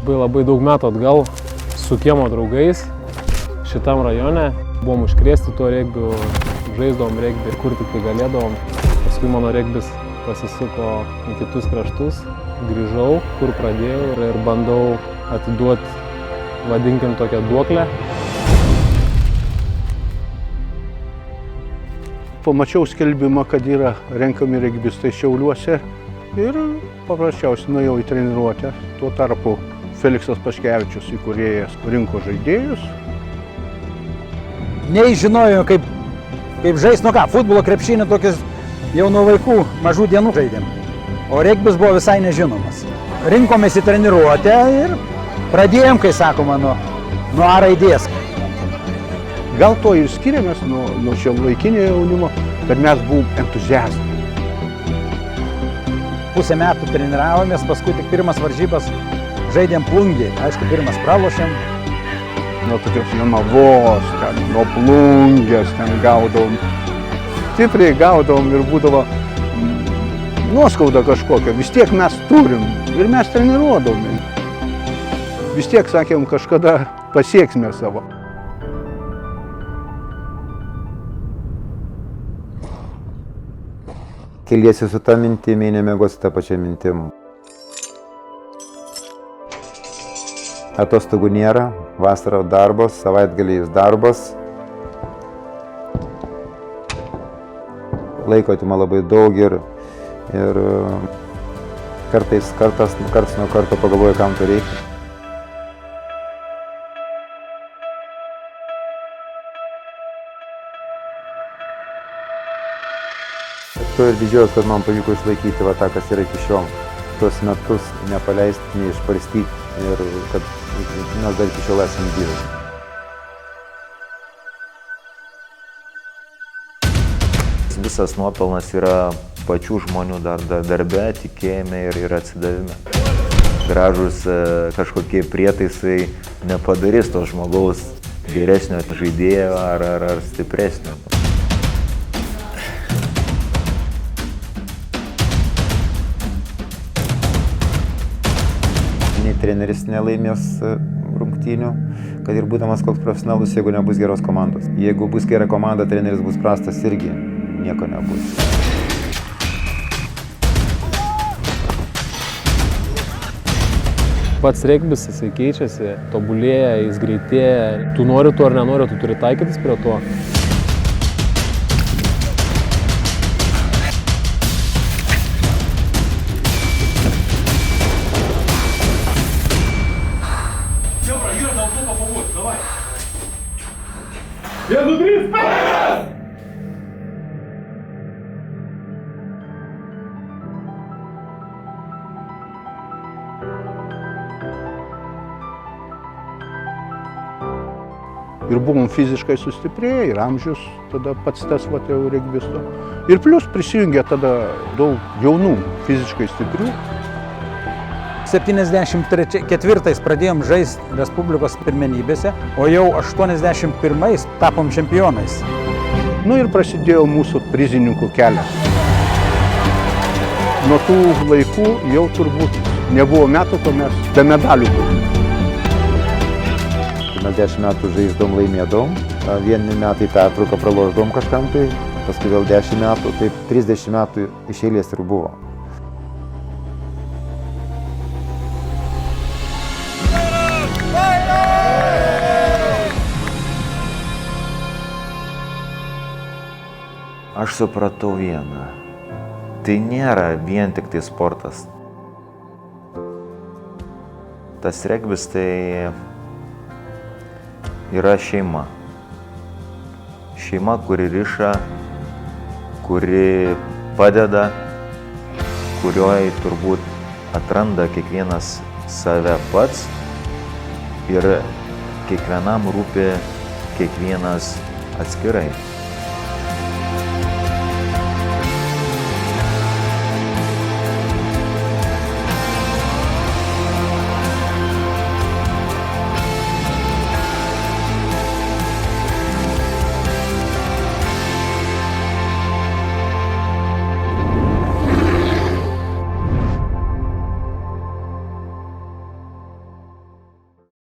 Labai daug metų atgal su kiemo draugais šitam rajone. Buvom užkrėsti tuo regbiu, žaisdavom regbį ir kur tik tai galėdavom. Paskui mano regbis pasisuko į kitus kraštus. Grįžau, kur pradėjau ir bandau atiduoti, vadinkim, tokią duoklę. Pamačiau skelbimą, kad yra renkami regbistai Šiauliuose ir paprasčiausiai nuėjau į treniruotę. Tuo tarpu Feliksas Paškevičius, įkūrėjas, rinko žaidėjus. Nei žinojau, kaip žaist, nu ką, futbolo, krepšinį tokius jau nuo vaikų mažų dienų žaidėm. O regbis buvo visai nežinomas. Rinkomės į treniruotę ir pradėjom, kai sakoma, nuo A raidės. Gal to ir skiriamės nuo šiuolaikinio jaunimo, kad mes buvom entuziastai. Pusę metų treniravomės, paskui tik pirmas varžybas žaidėm Plungėj. Aišku, pirmas pralošėm. Nuo tokios Jonavos, nuo Plungės ten gaudavom. Stipriai gaudavom ir būdavo nuoskauda kažkokia. Vis tiek mes turim ir mes treniruodavome. Vis tiek, sakėm, kažkada pasieksime savo. Keliesi su tą mintimi, nemiegosi tą pačią mintim. Atostogų nėra, vasarą darbas, savaitgaliais darbas. Laiko atima labai daug ir karts nuo karto pagalvoju, kam to reikia. To ir didžiuojas, kad man pavyko išlaikyti tą, kas yra iki šiol. Tuos metus nepaleisti, neišparstyti ir kad mes dar iki šiol esame gyvi. Visas nuopelnas yra pačių žmonių darbe, tikėjime ir atsidavime. Gražus kažkokie prietaisai nepadarys to žmogaus geresnio žaidėjo ar stipresnio. Treneris nelaimės rungtynių, kad ir būdamas koks profesionalus, jeigu nebus geros komandos. Jeigu bus gera komanda, treneris bus prastas, irgi nieko nebus. Pats regbis, jisai keičiasi, tobulėja, jis greitėja. Tu nori to ar nenori, tu turi taikytis prie to. Ir buvom fiziškai sustiprėję, ir amžius tada pats tas jau regbisto. Ir plius prisijungė tada daug jaunų fiziškai stiprių. 74 pradėjom žaisti Respublikos pirmenybėse, o jau 81 tapom čempionais. Nu ir prasidėjo mūsų prizininkų kelias. Nuo tų laikų jau turbūt nebuvo metų, ko mes be medalių buvome. Mes 10 metų žaisdom, laimėdom, vieni metai pertrauką pralošdom kažkam tai, paskui vėl 10 metų, taip 30 metų iš eilės ir buvo. Aš supratau vieną. Tai nėra vien tik tai sportas. Tas regbis tai yra šeima. Šeima, kuri riša, kuri padeda, kurioje turbūt atranda kiekvienas save pats ir kiekvienam rūpi kiekvienas atskirai.